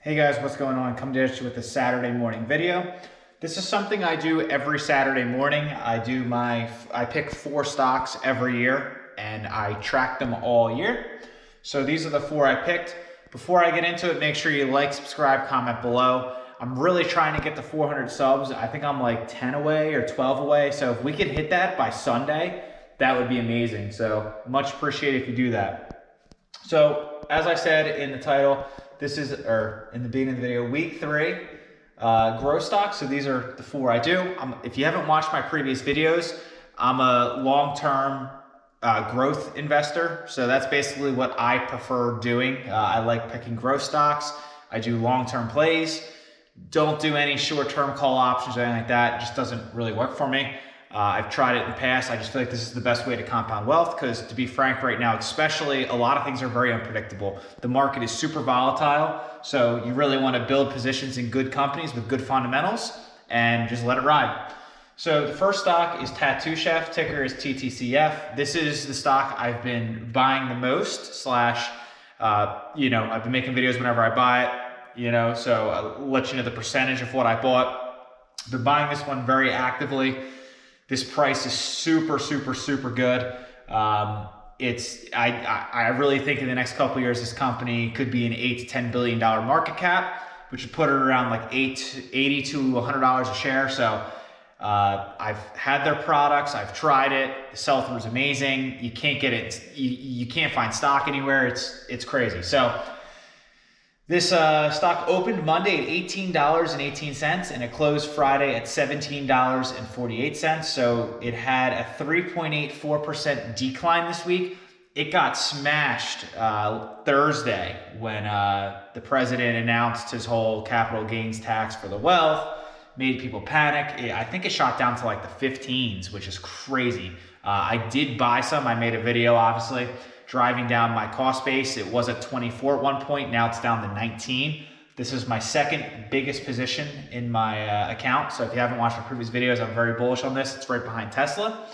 Hey guys, what's going on? Coming to you with a Saturday morning video. This is something I do every Saturday morning. I pick 4 stocks every year and I track them all year. So these are the 4 I picked. Before I get into it, make sure you like, subscribe, comment below. I'm really trying to get to 400 subs. I think I'm like 10 away or 12 away. So if we could hit that by Sunday, that would be amazing. So much appreciated if you do that. So as I said in the title, this is, or in the beginning of the video, week 3, growth stocks. So these are the 4 I do. If you haven't watched my previous videos, I'm a long-term growth investor. So that's basically what I prefer doing. I like picking growth stocks. I do long-term plays. Don't do any short-term call options or anything like that. It just doesn't really work for me. I've tried it in the past. I just feel like this is the best way to compound wealth because, to be frank, right now, especially, a lot of things are very unpredictable. The market is super volatile, so you really want to build positions in good companies with good fundamentals and just let it ride. So the first stock is Tattoo Chef, ticker is TTCF. This is the stock I've been buying the most, I've been making videos whenever I buy it, so I'll let you know the percentage of what I bought. I've been buying this one very actively. This price is super, super, super good. I really think in the next couple of years, this company could be an $8 to $10 billion market cap, which would put it around like $80 to $100 a share. So I've had their products, I've tried it. The sell-through is amazing. You can't get it. You can't find stock anywhere. It's crazy. So this stock opened Monday at $18.18 and it closed Friday at $17.48. So it had a 3.84% decline this week. It got smashed Thursday when the president announced his whole capital gains tax for the wealth, made people panic. I think it shot down to like the 15s, which is crazy. I did buy some. I made a video, obviously, driving down my cost base. It was at 24 at one point. Now it's down to 19. This is my second biggest position in my account. So if you haven't watched my previous videos, I'm very bullish on this. It's right behind Tesla.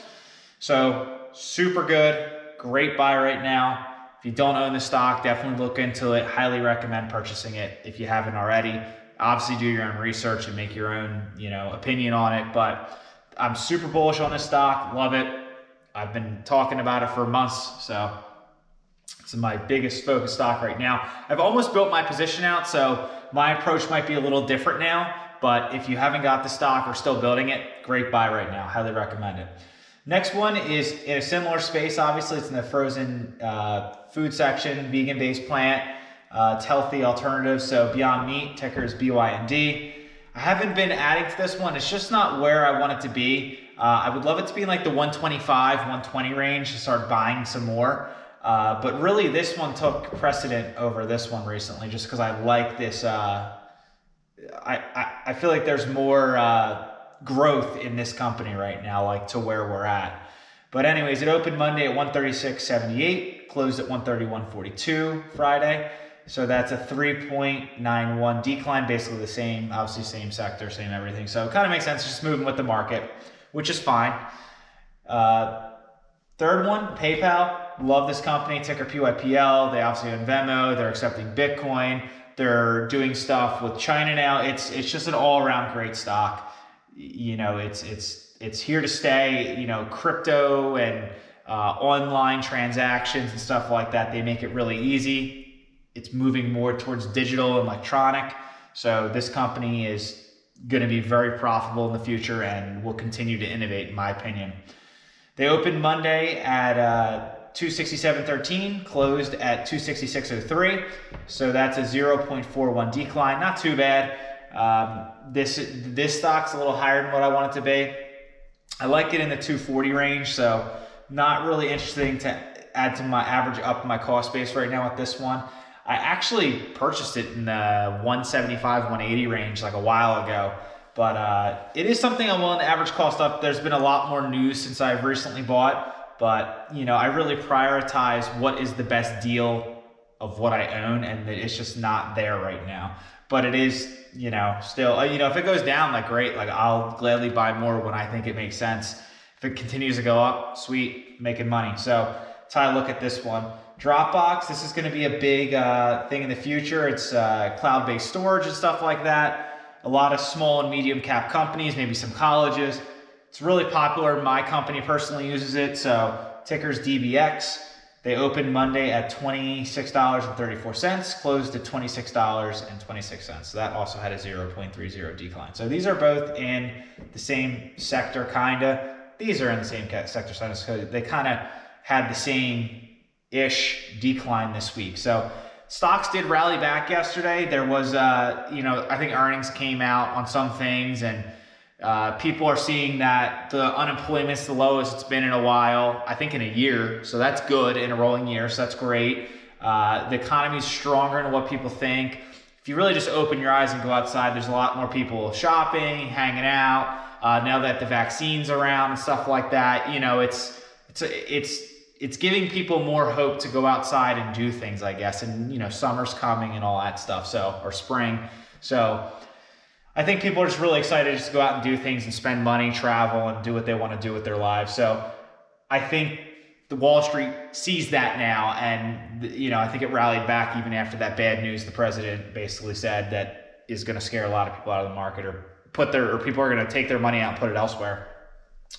So super good, great buy right now. If you don't own the stock, definitely look into it. Highly recommend purchasing it if you haven't already. Obviously do your own research and make your own, opinion on it. But I'm super bullish on this stock. Love it. I've been talking about it for months. So it's my biggest focus stock right now. I've almost built my position out, so my approach might be a little different now. But if you haven't got the stock or still building it, great buy right now. Highly recommend it. Next one is in a similar space. Obviously, it's in the frozen food section, vegan-based plant. It's healthy alternatives. So Beyond Meat, ticker is BYND. I haven't been adding to this one. It's just not where I want it to be. I would love it to be in like the 125, 120 range to start buying some more. But really this one took precedent over this one recently just because I like this. I feel like there's more growth in this company right now, like to where we're at. But anyways, it opened Monday at 136.78, closed at 131.42 Friday. So that's a 3.91 decline, basically the same, obviously same sector, same everything. So it kind of makes sense, just moving with the market, which is fine. Third one, PayPal. Love this company, ticker PYPL. They obviously own Venmo. They're accepting Bitcoin. They're doing stuff with China now. It's just an all-around great stock. It's here to stay. Crypto and online transactions and stuff like that. They make it really easy. It's moving more towards digital and electronic. So this company is going to be very profitable in the future and will continue to innovate, in my opinion. They opened Monday at 267.13, closed at 266.03. So that's a 0.41 decline. Not too bad. This stock's a little higher than what I want it to be. I like it in the 240 range, so not really interesting to add to my average up my cost base right now with this one. I actually purchased it in the 175, 180 range like a while ago. But it is something I'm willing to average cost up. There's been a lot more news since I've recently bought, but I really prioritize what is the best deal of what I own, and it's just not there right now. But it is, still, if it goes down, like great, like I'll gladly buy more when I think it makes sense. If it continues to go up, sweet, making money. So that's how I look at this one. Dropbox, this is going to be a big thing in the future. It's cloud-based storage and stuff like that. A lot of small and medium cap companies, maybe some colleges. It's really popular. My company personally uses it. So ticker's DBX. They opened Monday at $26.34, closed at $26.26. So that also had a 0.30 decline. So these are both in the same sector, kinda. These are in the same sector, so they kind of had the same-ish decline this week. So stocks did rally back yesterday. There was, I think earnings came out on some things, and people are seeing that the unemployment's the lowest it's been in a while, I think in a year. So that's good in a rolling year, so that's great. The economy's stronger than what people think. If you really just open your eyes and go outside, there's a lot more people shopping, hanging out. Now that the vaccine's around and stuff like that, it's giving people more hope to go outside and do things, I guess. And, summer's coming and all that stuff, or spring. So I think people are just really excited just to go out and do things and spend money, travel, and do what they want to do with their lives. So I think the Wall Street sees that now, and, I think it rallied back even after that bad news the president basically said that is going to scare a lot of people out of the market, or people are going to take their money out and put it elsewhere.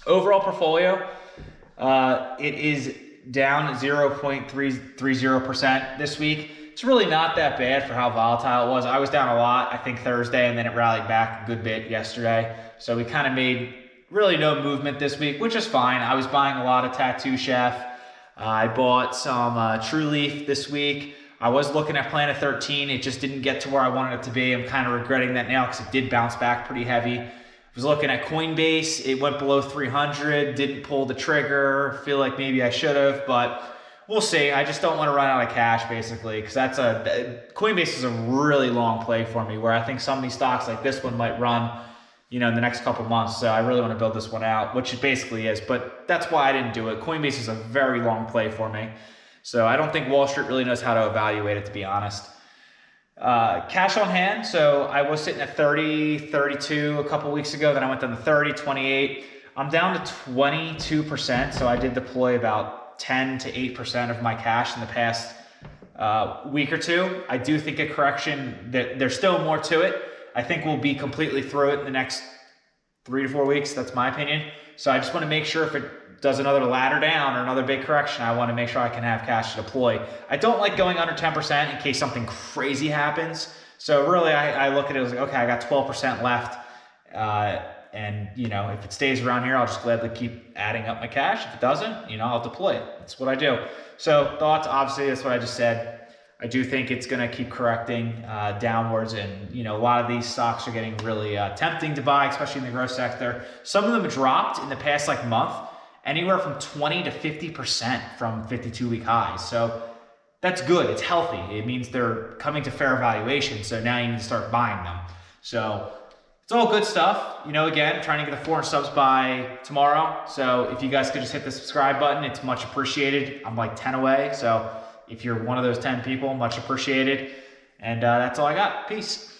Overall portfolio, it is down 0.330% this week. It's really not that bad for how volatile it was. I was down a lot, I think Thursday, and then it rallied back a good bit yesterday. So we kind of made really no movement this week, which is fine. I was buying a lot of Tattoo Chef. I bought some True Leaf this week. I was looking at Planet 13. It just didn't get to where I wanted it to be. I'm kind of regretting that now because it did bounce back pretty heavy. I was looking at Coinbase. It went below 300, didn't pull the trigger. Feel like maybe I should have, but we'll see. I just don't want to run out of cash, basically, because Coinbase is a really long play for me, where I think some of these stocks like this one might run, in the next couple months. So I really want to build this one out, which it basically is, but that's why I didn't do it. Coinbase is a very long play for me. So I don't think Wall Street really knows how to evaluate it, to be honest. Cash on hand. So I was sitting at 30, 32 a couple weeks ago. Then I went down to 30, 28. I'm down to 22%. So I did deploy about 10 to 8% of my cash in the past week or two. I do think a correction, that there's still more to it. I think we'll be completely through it in the next 3 to 4 weeks. That's my opinion. So I just want to make sure if it does another ladder down or another big correction, I want to make sure I can have cash to deploy. I don't like going under 10% in case something crazy happens. So really, I look at it as like, okay, I got 12% left. And, if it stays around here, I'll just gladly keep adding up my cash. If it doesn't, I'll deploy it. That's what I do. So thoughts, obviously, that's what I just said. I do think it's going to keep correcting downwards. And, a lot of these stocks are getting really tempting to buy, especially in the growth sector. Some of them dropped in the past month, anywhere from 20 to 50% from 52-week highs. So that's good. It's healthy. It means they're coming to fair valuation. So now you need to start buying them. So it's all good stuff. Again, trying to get the 400 subs by tomorrow. So if you guys could just hit the subscribe button, it's much appreciated. I'm like 10 away. So if you're one of those 10 people, much appreciated. And that's all I got. Peace.